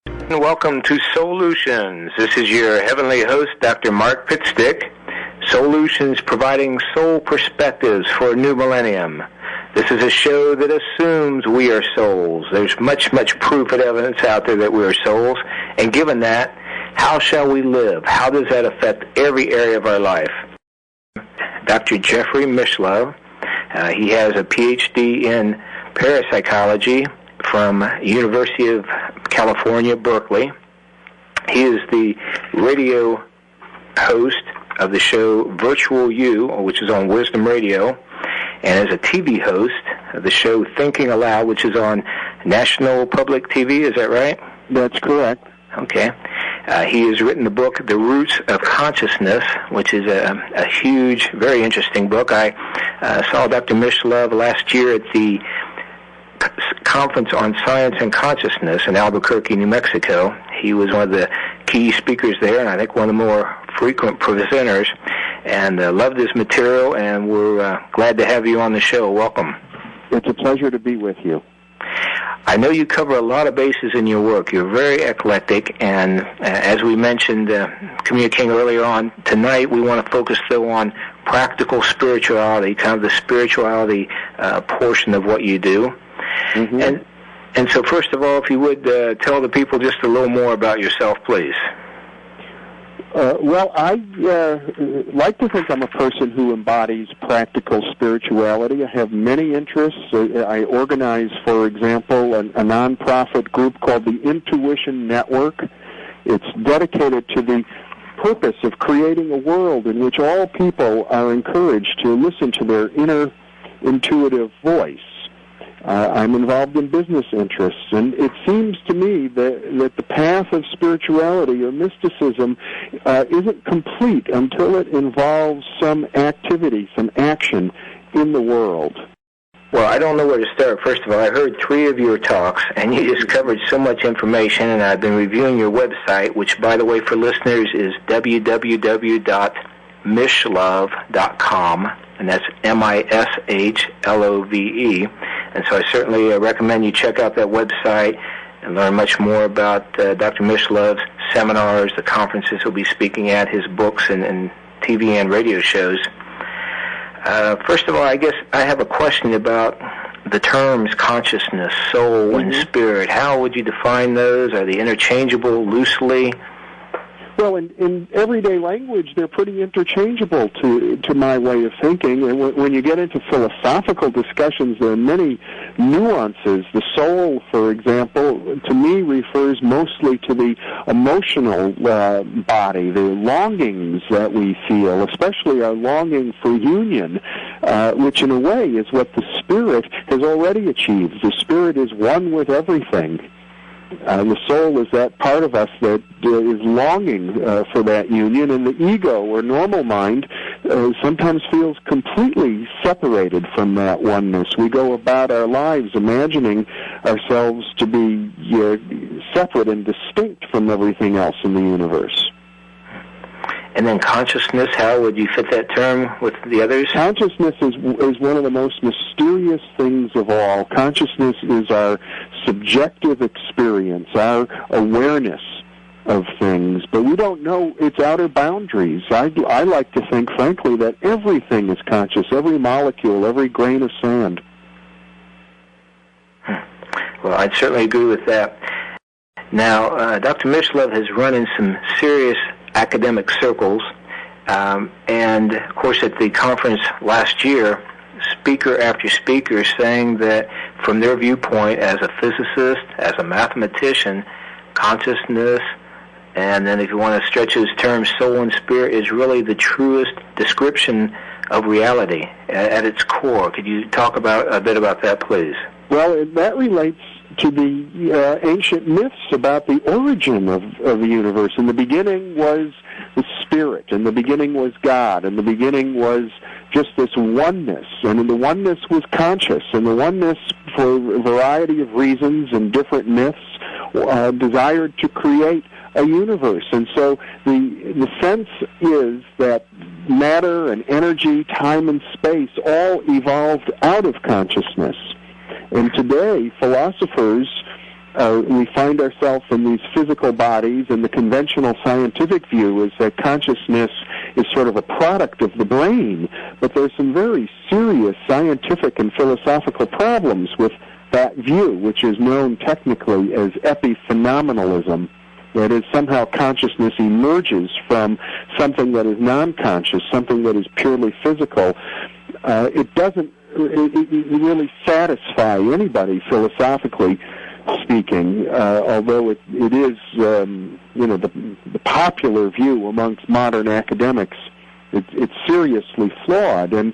And welcome to Soul-utions. This is your heavenly host, Dr. Mark Pitstick. Soul-utions, providing soul perspectives for a new millennium. This is a show that assumes we are souls. There's much proof and evidence out there that we are souls. And given that, how shall we live? How does that affect every area of our life? Dr. Jeffery Mishlove, he has a Ph.D. in parapsychology from University of California, Berkeley. He is the radio host of the show Virtual You, which is on Wisdom Radio, and is a TV host of the show Thinking Aloud, which is on National Public TV. Is that right? That's correct. Okay. He has written the book The Roots of Consciousness, which is a huge, very interesting book. I saw Dr. Mishlove last year at the Conference on Science and Consciousness in Albuquerque, New Mexico. He was one of the key speakers there, and I think one of the more frequent presenters, and loved his material, and we're glad to have you on the show. Welcome. It's a pleasure to be with you. I know you cover a lot of bases in your work. You're very eclectic, and as we mentioned, communicating earlier on, tonight we want to focus, though, on practical spirituality, kind of the spirituality portion of what you do. Mm-hmm. And so, first of all, if you would tell the people just a little more about yourself, please. Well, I like to think I'm a person who embodies practical spirituality. I have many interests. I organize, for example, a nonprofit group called the Intuition Network. It's dedicated to the purpose of creating a world in which all people are encouraged to listen to their inner intuitive voice. I'm involved in business interests, and it seems to me that the path of spirituality or mysticism isn't complete until it involves some activity, some action in the world. Well, I don't know where to start. First of all, I heard 3 of your talks, and you just covered so much information, and I've been reviewing your website, which, by the way, for listeners, is www.mishlove.com, and that's MISHLOVE. And so I certainly recommend you check out that website and learn much more about Dr. Mishlove's seminars, the conferences he'll be speaking at, his books, and TV and radio shows. First of all, I guess I have a question about the terms consciousness, soul, mm-hmm. and spirit. How would you define those? Are they interchangeable loosely? Well, in everyday language, they're pretty interchangeable to my way of thinking. And when you get into philosophical discussions, there are many nuances. The soul, for example, to me refers mostly to the emotional body, the longings that we feel, especially our longing for union, which in a way is what the spirit has already achieved. The spirit is one with everything. The soul is that part of us that is longing for that union, and the ego, or normal mind, sometimes feels completely separated from that oneness. We go about our lives imagining ourselves to be separate and distinct from everything else in the universe. And then consciousness, how would you fit that term with the others? Consciousness is one of the most mysterious things of all. Consciousness is our subjective experience, our awareness of things, but we don't know its outer boundaries. I like to think, frankly, that everything is conscious, every molecule, every grain of sand. Well, I'd certainly agree with that. Now, Dr. Mishlove has run in some serious academic circles, and of course at the conference last year, speaker after speaker saying that from their viewpoint as a physicist, as a mathematician, consciousness, and then if you want to stretch those terms, soul and spirit, is really the truest description of reality at its core. Could you talk about a bit about that, please? Well, that relates to the ancient myths about the origin of the universe. In the beginning was the spirit, and the beginning was God, and the beginning was just this oneness, and in the oneness was conscious, and the oneness, for a variety of reasons and different myths, desired to create a universe. And so the sense is that matter and energy, time and space all evolved out of consciousness. And today, philosophers We find ourselves in these physical bodies, and the conventional scientific view is that consciousness is sort of a product of the brain. But there's some very serious scientific and philosophical problems with that view, which is known technically as epiphenomenalism. That is, somehow consciousness emerges from something that is non-conscious, something that is purely physical. It doesn't really satisfy anybody philosophically speaking, although it is, the popular view amongst modern academics. It's seriously flawed, and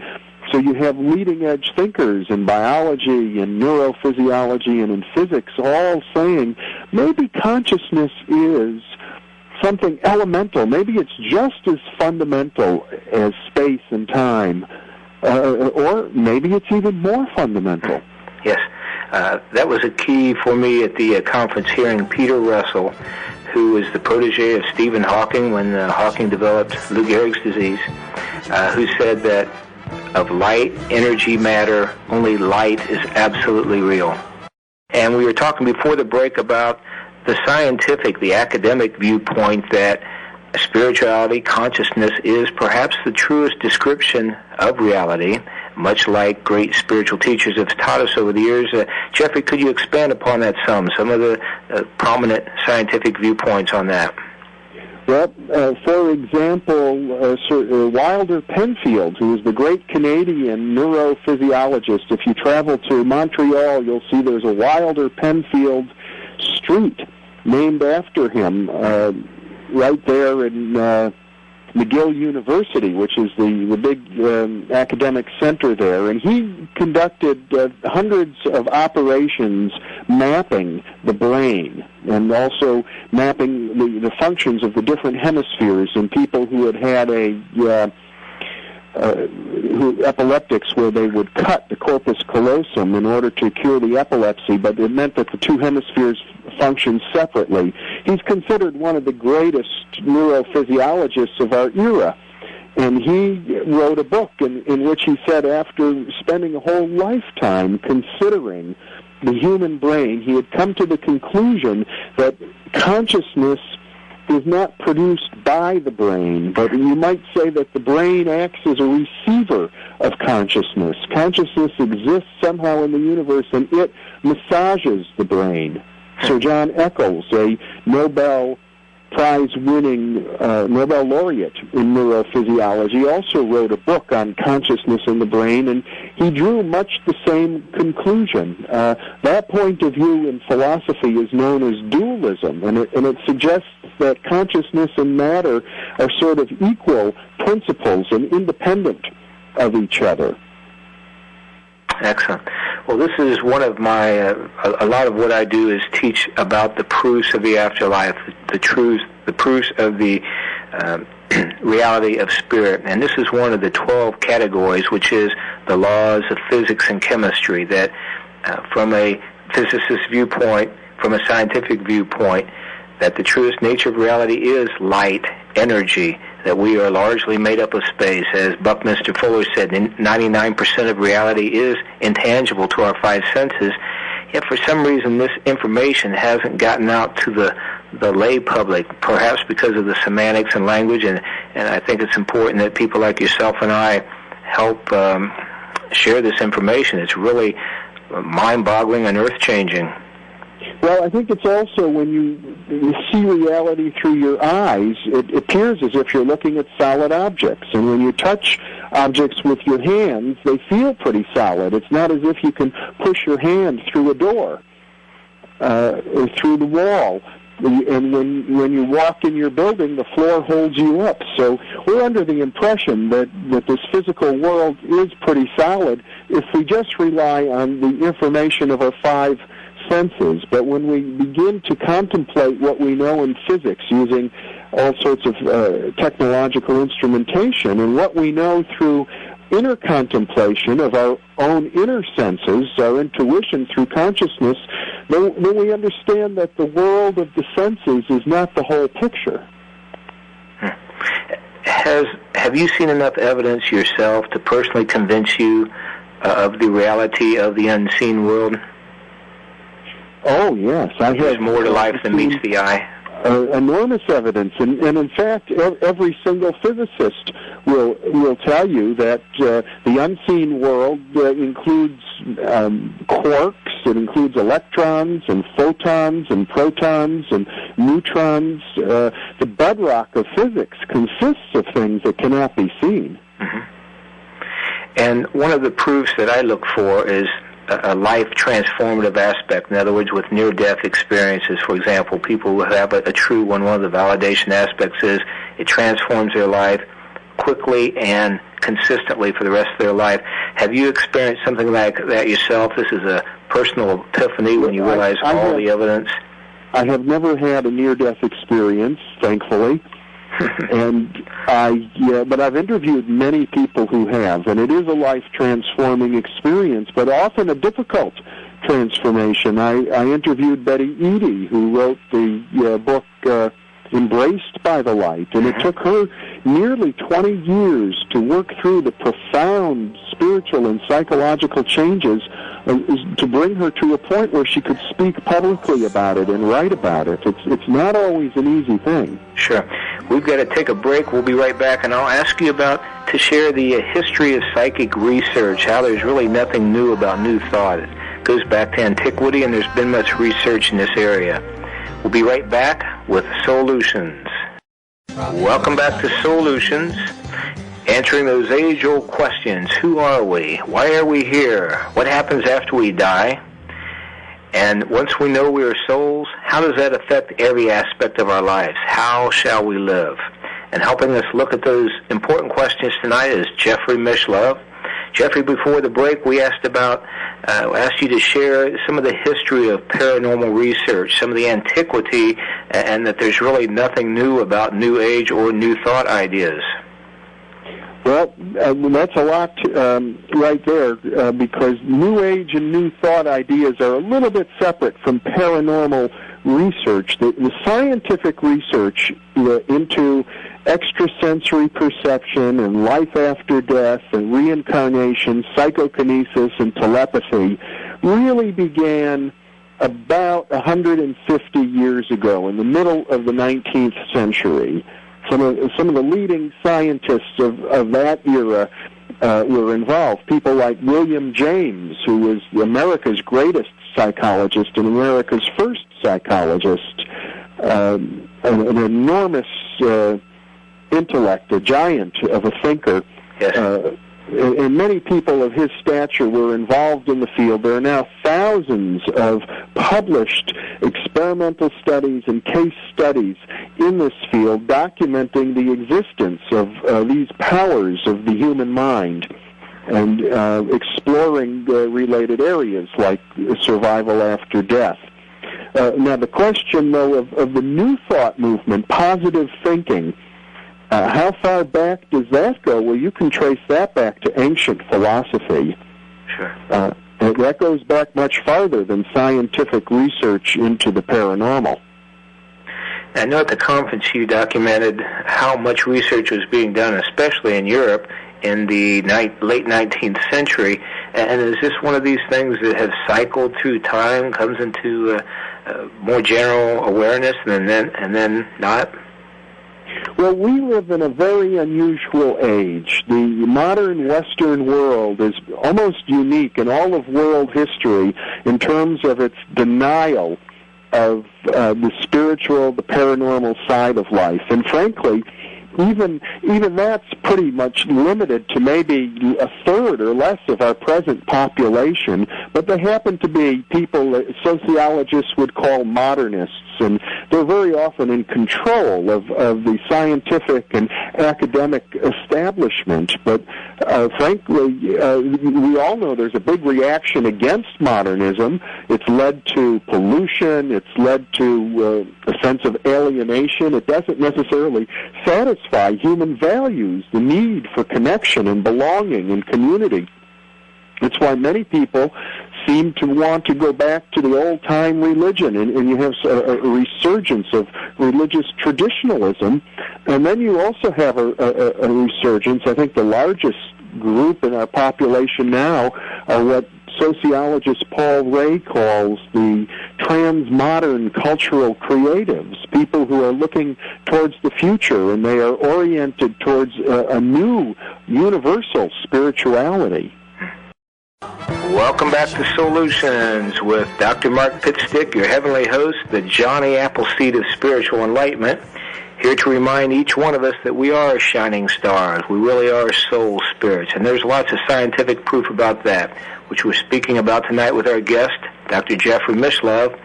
so you have leading-edge thinkers in biology and neurophysiology and in physics all saying maybe consciousness is something elemental. Maybe it's just as fundamental as space and time, or maybe it's even more fundamental. Yes. That was a key for me at the conference, hearing Peter Russell, who is the protege of Stephen Hawking when Hawking developed Lou Gehrig's disease, who said that of light, energy, matter, only light is absolutely real. And we were talking before the break about the scientific, the academic viewpoint that spirituality, consciousness is perhaps the truest description of reality, much like great spiritual teachers have taught us over the years. Jeffrey, could you expand upon that some of the prominent scientific viewpoints on that? Well, for example, Sir Wilder Penfield, who is the great Canadian neurophysiologist. If you travel to Montreal, you'll see there's a Wilder Penfield street named after him right there in McGill University, which is the big academic center there. And he conducted hundreds of operations mapping the brain and also mapping the functions of the different hemispheres in people who had epileptics, where they would cut the corpus callosum in order to cure the epilepsy, but it meant that the two hemispheres functioned separately. He's considered one of the greatest neurophysiologists of our era, and he wrote a book in which he said, after spending a whole lifetime considering the human brain, he had come to the conclusion that consciousness is not produced by the brain, but you might say that the brain acts as a receiver of consciousness. Consciousness exists somehow in the universe, and it massages the brain. Sir John Eccles, a Nobel Prize-winning Nobel laureate in neurophysiology, also wrote a book on consciousness in the brain, and he drew much the same conclusion. That point of view in philosophy is known as dualism, and it suggests that consciousness and matter are sort of equal principles and independent of each other. Excellent. Well, this is one of my, a lot of what I do is teach about the proofs of the afterlife, the proofs of the reality of spirit. And this is one of the 12 categories, which is the laws of physics and chemistry, that from a physicist's viewpoint, from a scientific viewpoint, that the truest nature of reality is light, energy, that we are largely made up of space. As Buckminster Fuller said, 99% of reality is intangible to our five senses, yet for some reason this information hasn't gotten out to the lay public, perhaps because of the semantics and language, and I think it's important that people like yourself and I help share this information. It's really mind-boggling and earth-changing. Well, I think it's also when you see reality through your eyes, it appears as if you're looking at solid objects. And when you touch objects with your hands, they feel pretty solid. It's not as if you can push your hand through a door or through the wall. And when you walk in your building, the floor holds you up. So we're under the impression that this physical world is pretty solid if we just rely on the information of our five senses. But when we begin to contemplate what we know in physics using all sorts of technological instrumentation and what we know through inner contemplation of our own inner senses, our intuition through consciousness, then we understand that the world of the senses is not the whole picture. Have you seen enough evidence yourself to personally convince you of the reality of the unseen world? Oh, yes. There's more to life than meets the eye. Enormous evidence, and in fact, every single physicist will tell you that the unseen world includes quarks, it includes electrons and photons and protons and neutrons. The bedrock of physics consists of things that cannot be seen. Mm-hmm. And one of the proofs that I look for is a life-transformative aspect. In other words, with near-death experiences, for example, people who have a true one of the validation aspects is it transforms their life quickly and consistently for the rest of their life. Have you experienced something like that yourself? This is a personal epiphany when you realize all the evidence. I have never had a near-death experience, thankfully. But I've interviewed many people who have, and it is a life-transforming experience, but often a difficult transformation. I interviewed Betty Eadie, who wrote the book Embraced by the Light, and it took her nearly 20 years to work through the profound spiritual and psychological changes to bring her to a point where she could speak publicly about it and write about it. It's not always an easy thing. Sure. We've got to take a break. We'll be right back, and I'll ask you to share the history of psychic research, how there's really nothing new about new thought. It goes back to antiquity, and there's been much research in this area. We'll be right back with Soul-utions. Welcome back to Soul-utions, answering those age-old questions. Who are we? Why are we here? What happens after we die? And once we know we are souls, how does that affect every aspect of our lives? How shall we live? And helping us look at those important questions tonight is Jeffery Mishlove. Jeffrey, before the break, we asked you to share some of the history of paranormal research, some of the antiquity, and that there's really nothing new about New Age or New Thought ideas. Well, that's a lot right there, because New Age and New Thought ideas are a little bit separate from paranormal research. The scientific research into extrasensory perception and life after death and reincarnation, psychokinesis, and telepathy really began about 150 years ago, in the middle of the 19th century. Some of the leading scientists of that era were involved. People like William James, who was America's greatest psychologist and America's first psychologist, an enormous intellect, a giant of a thinker. Yes. And many people of his stature were involved in the field. There are now thousands of published experimental studies and case studies in this field documenting the existence of these powers of the human mind and exploring related areas like survival after death. Now, the question, though, of the New Thought movement, positive thinking, how far back does that go? Well, you can trace that back to ancient philosophy. Sure. That goes back much farther than scientific research into the paranormal. I know at the conference you documented how much research was being done, especially in Europe, in the late 19th century. And is this one of these things that has cycled through time, comes into more general awareness, and then not? Well, we live in a very unusual age. The modern Western world is almost unique in all of world history in terms of its denial of the spiritual, the paranormal side of life. And frankly, even that's pretty much limited to maybe a third or less of our present population, but they happen to be people that sociologists would call modernists, and they're very often in control of the scientific and academic establishment. But frankly, we all know there's a big reaction against modernism. It's led to pollution. It's led to a sense of alienation. It doesn't necessarily satisfy human values, the need for connection and belonging and community. It's why many people seem to want to go back to the old-time religion, and you have a resurgence of religious traditionalism, and then you also have a resurgence. I think the largest group in our population now are what sociologist Paul Ray calls the transmodern cultural creatives, people who are looking towards the future, and they are oriented towards a new universal spirituality. Welcome back to Soul-utions with Dr. Mark Pitstick, your heavenly host, the Johnny Appleseed of spiritual enlightenment, here to remind each one of us that we are shining stars. We really are soul spirits, and there's lots of scientific proof about that, which we're speaking about tonight with our guest, Dr. Jeffery Mishlove.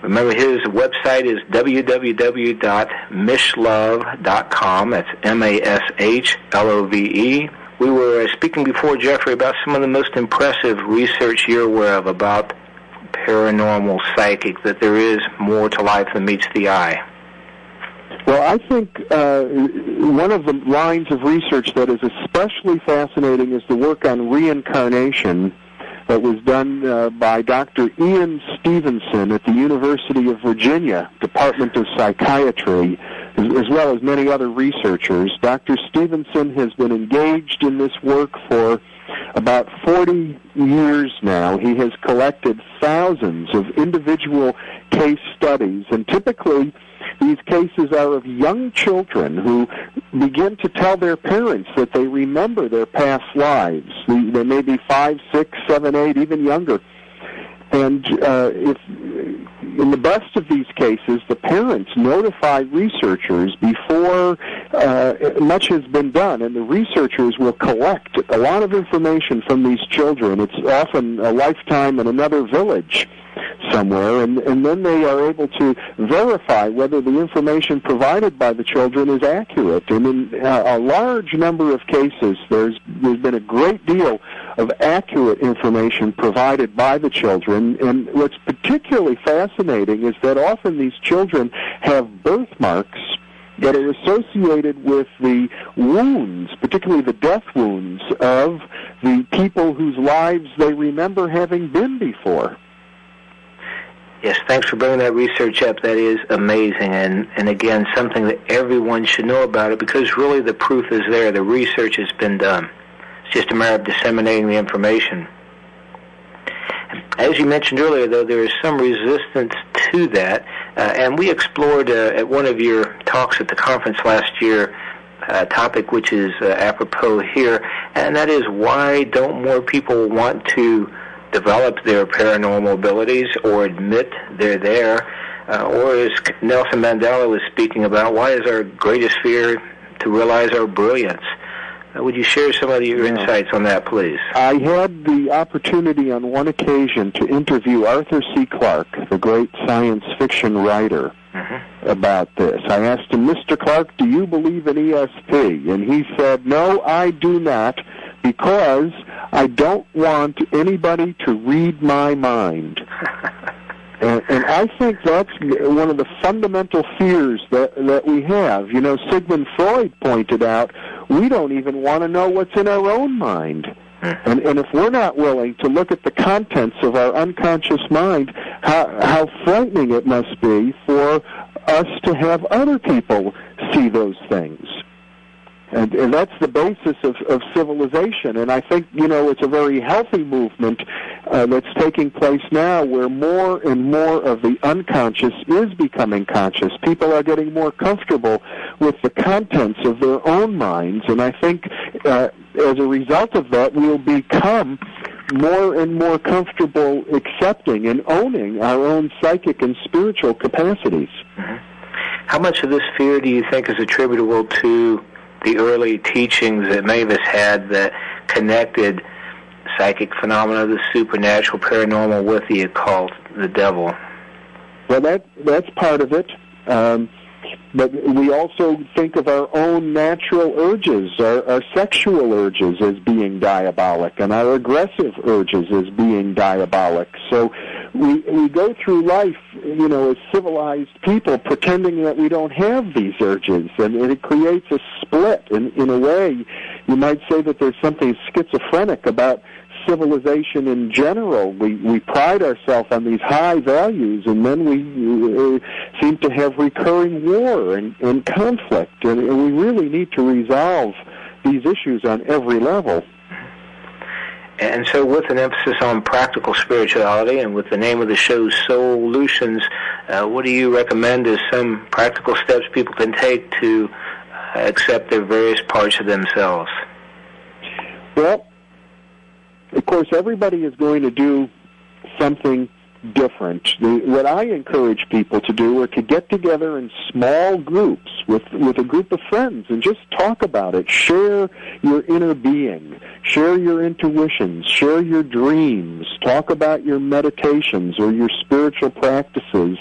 Remember, his website is www.mishlove.com. That's MASHLOVE. We were speaking before, Jeffrey, about some of the most impressive research you're aware of about paranormal psychic, that there is more to life than meets the eye. Well, I think one of the lines of research that is especially fascinating is the work on reincarnation that was done by Dr. Ian Stevenson at the University of Virginia, Department of Psychiatry, as well as many other researchers. Dr. Stevenson has been engaged in this work for about 40 years now. He has collected thousands of individual case studies, and typically these cases are of young children who begin to tell their parents that they remember their past lives. They may be 5, 6, 7, 8, even younger. And if in the best of these cases, the parents notify researchers before much has been done, and the researchers will collect a lot of information from these children. It's often a lifetime in another village somewhere, and then they are able to verify whether the information provided by the children is accurate. And in a large number of cases, there's been a great deal of accurate information provided by the children. And what's particularly fascinating is that often these children have birthmarks that are associated with the wounds, particularly the death wounds, of the people whose lives they remember having been before. Yes, thanks for bringing that research up. That is amazing, and again, something that everyone should know about it, because really the proof is there. The research has been done. It's just a matter of disseminating the information. As you mentioned earlier, though, there is some resistance to that, and we explored at one of your talks at the conference last year a topic which is apropos here, and that is, why don't more people want to develop their paranormal abilities or admit they're there? Or as Nelson Mandela was speaking about, why is our greatest fear to realize our brilliance? Would you share some of your insights on that, please? I had the opportunity on one occasion to interview Arthur C. Clarke, the great science fiction writer, about this. I asked him, Mr. Clarke, do you believe in ESP? And he said, no, I do not, because I don't want anybody to read my mind. And I think that's one of the fundamental fears that we have. You know, Sigmund Freud pointed out, we don't even want to know what's in our own mind. And if we're not willing to look at the contents of our unconscious mind, how frightening it must be for us to have other people see those things. And that's the basis of civilization. And I think, you know, it's a very healthy movement that's taking place now, where more and more of the unconscious is becoming conscious. People are getting more comfortable with the contents of their own minds. And I think as a result of that, we'll become more and more comfortable accepting and owning our own psychic and spiritual capacities. How much of this fear do you think is attributable to the early teachings that many of us had that connected psychic phenomena, the supernatural, paranormal, with the occult, the devil? Well, that's part of it. But we also think of our own natural urges, our sexual urges, as being diabolic, and our aggressive urges as being diabolic. So we go through life, you know, as civilized people, pretending that we don't have these urges, and it creates a split. In a way, you might say that there's something schizophrenic about civilization in general. We pride ourselves on these high values, and then we seem to have recurring war and conflict, and we really need to resolve these issues on every level. And so with an emphasis on practical spirituality and with the name of the show, Soul-utions, what do you recommend as some practical steps people can take to accept their various parts of themselves? Well, of course, everybody is going to do something different. What I encourage people to do are to get together in small groups with a group of friends and just talk about it. Share your inner being. Share your intuitions. Share your dreams. Talk about your meditations or your spiritual practices.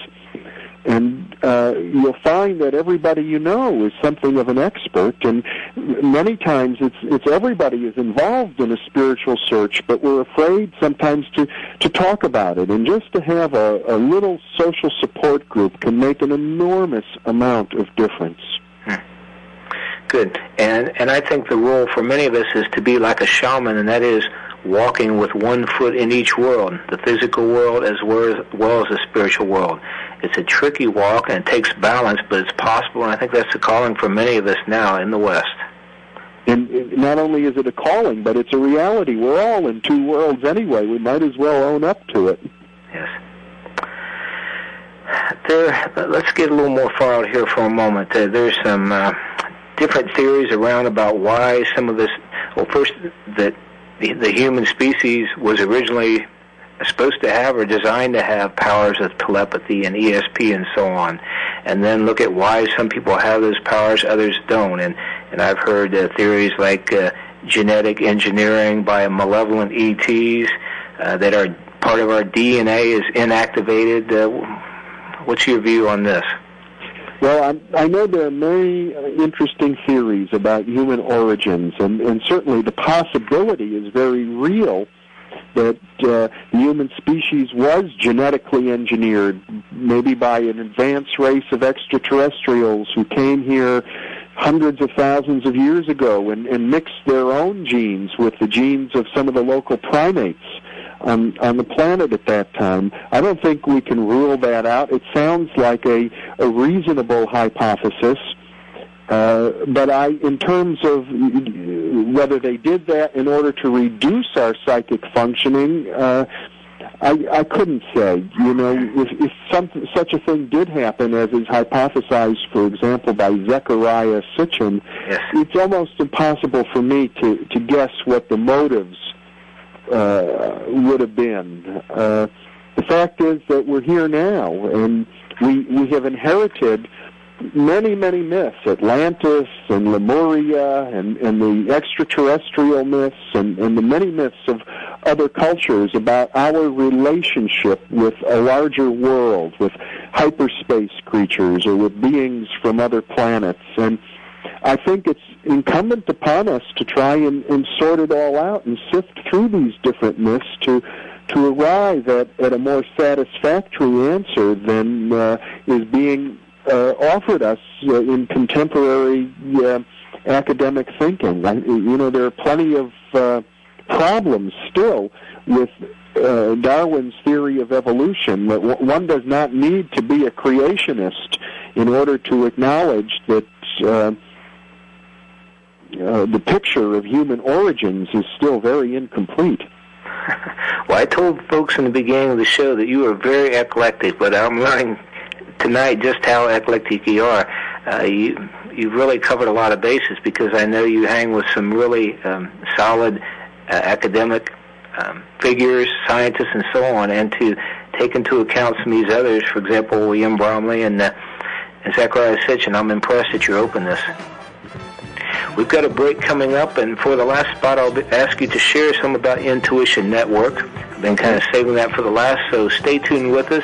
And you'll find that everybody you know is something of an expert, and many times it's everybody is involved in a spiritual search, but we're afraid sometimes to talk about it. And just to have a little social support group can make an enormous amount of difference. Good. And I think the role for many of us is to be like a shaman, and that is walking with one foot in each world, the physical world as well as the spiritual world. It's a tricky walk, and it takes balance, but it's possible, and I think that's a calling for many of us now in the West. And not only is it a calling, but it's a reality. We're all in two worlds anyway. We might as well own up to it. Yes. Let's get a little more far out here for a moment. There's some different theories around about why some of this, well, first, that the human species was originally supposed to have or designed to have powers of telepathy and ESP and so on, and then look at why some people have those powers, others don't. And I've heard theories like genetic engineering by malevolent ETs, that are part of our DNA is inactivated. What's your view on this? Well, I know there are many interesting theories about human origins, and certainly the possibility is very real that the human species was genetically engineered, maybe by an advanced race of extraterrestrials who came here hundreds of thousands of years ago and mixed their own genes with the genes of some of the local primates on the planet at that time. I don't think we can rule that out. It sounds like a reasonable hypothesis. But in terms of whether they did that in order to reduce our psychic functioning, I couldn't say. You know, if such a thing did happen, as is hypothesized, for example, by Zechariah Sitchin, yes, it's almost impossible for me to guess what the motives would have been. The fact is that we're here now, and we have inherited many, many myths, Atlantis and Lemuria and the extraterrestrial myths and the many myths of other cultures about our relationship with a larger world, with hyperspace creatures or with beings from other planets. And I think it's incumbent upon us to try and sort it all out and sift through these different myths to arrive at a more satisfactory answer than is being offered us in contemporary academic thinking. There are plenty of problems still with Darwin's theory of evolution. That one does not need to be a creationist in order to acknowledge that the picture of human origins is still very incomplete. Well, I told folks in the beginning of the show that you were very eclectic, but I'm learning tonight just how eclectic you are. You've really covered a lot of bases, because I know you hang with some really solid academic figures, scientists, and so on, and to take into account some of these others, for example, William Bromley and Zechariah Sitchin. I'm impressed at your openness. We've got a break coming up, and for the last spot, I'll ask you to share some about Intuition Network. I've been kind of saving that for the last, so stay tuned with us.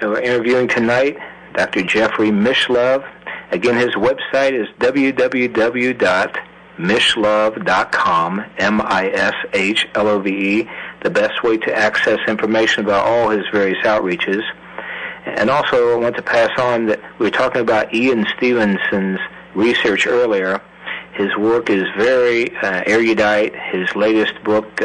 We're interviewing tonight Dr. Jeffery Mishlove. Again, his website is www.mishlove.com, MISHLOVE, the best way to access information about all his various outreaches. And also, I want to pass on that we were talking about Ian Stevenson's research earlier. His work is very erudite. His latest book,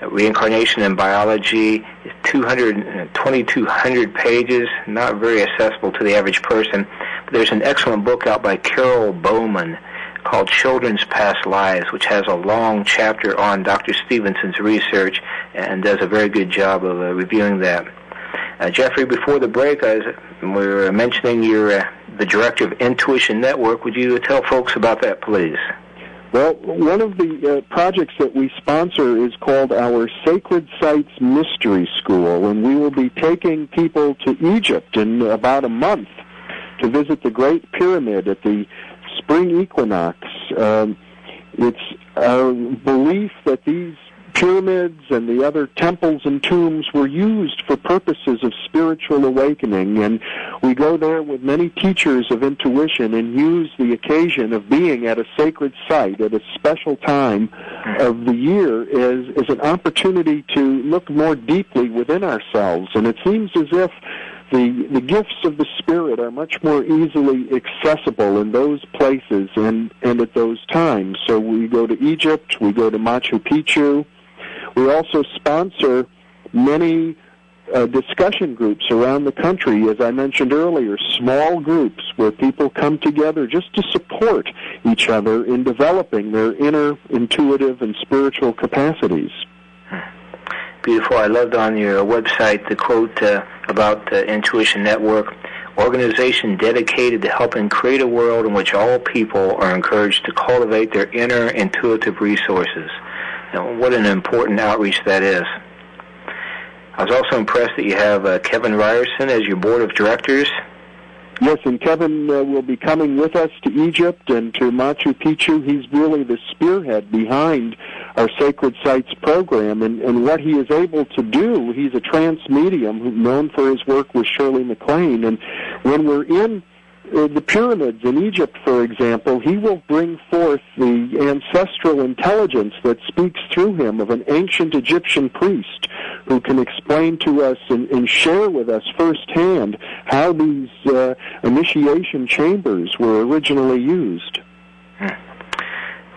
Reincarnation in Biology, is 2,200 pages, not very accessible to the average person. But there's an excellent book out by Carol Bowman, called Children's Past Lives, which has a long chapter on Dr. Stevenson's research and does a very good job of reviewing that. Jeffrey, before the break, we were mentioning you're the director of Intuition Network. Would you tell folks about that, please? Well, one of the projects that we sponsor is called our Sacred Sites Mystery School, and we will be taking people to Egypt in about a month to visit the Great Pyramid at the spring equinox. It's our belief that these pyramids and the other temples and tombs were used for purposes of spiritual awakening, and we go there with many teachers of intuition and use the occasion of being at a sacred site at a special time of the year as an opportunity to look more deeply within ourselves. And it seems as if the gifts of the Spirit are much more easily accessible in those places and at those times. So we go to Egypt, we go to Machu Picchu. We also sponsor many discussion groups around the country, as I mentioned earlier, small groups where people come together just to support each other in developing their inner intuitive and spiritual capacities. Beautiful. I loved on your website the quote about Intuition Network, organization dedicated to helping create a world in which all people are encouraged to cultivate their inner intuitive resources. Now, what an important outreach that is. I was also impressed that you have Kevin Ryerson as your board of directors. Yes, and Kevin will be coming with us to Egypt and to Machu Picchu. He's really the spearhead behind our Sacred Sites program, and what he is able to do, he's a trance medium known for his work with Shirley MacLaine, and when we're in the pyramids in Egypt, for example, he will bring forth the ancestral intelligence that speaks through him of an ancient Egyptian priest who can explain to us and share with us firsthand how these initiation chambers were originally used.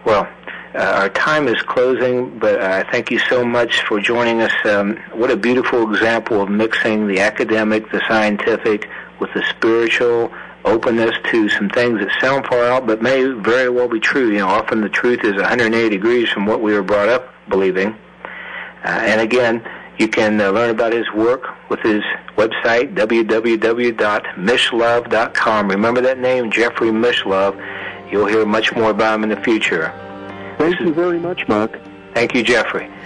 Well, our time is closing, but I thank you so much for joining us. What a beautiful example of mixing the academic, the scientific, with the spiritual, openness to some things that sound far out but may very well be true. You know, often the truth is 180 degrees from what we were brought up believing. And again, you can learn about his work with his website, www.mishlove.com. Remember that name, Jeffery Mishlove. You'll hear much more about him in the future. Thank you very much, Mark. Thank you, Jeffrey.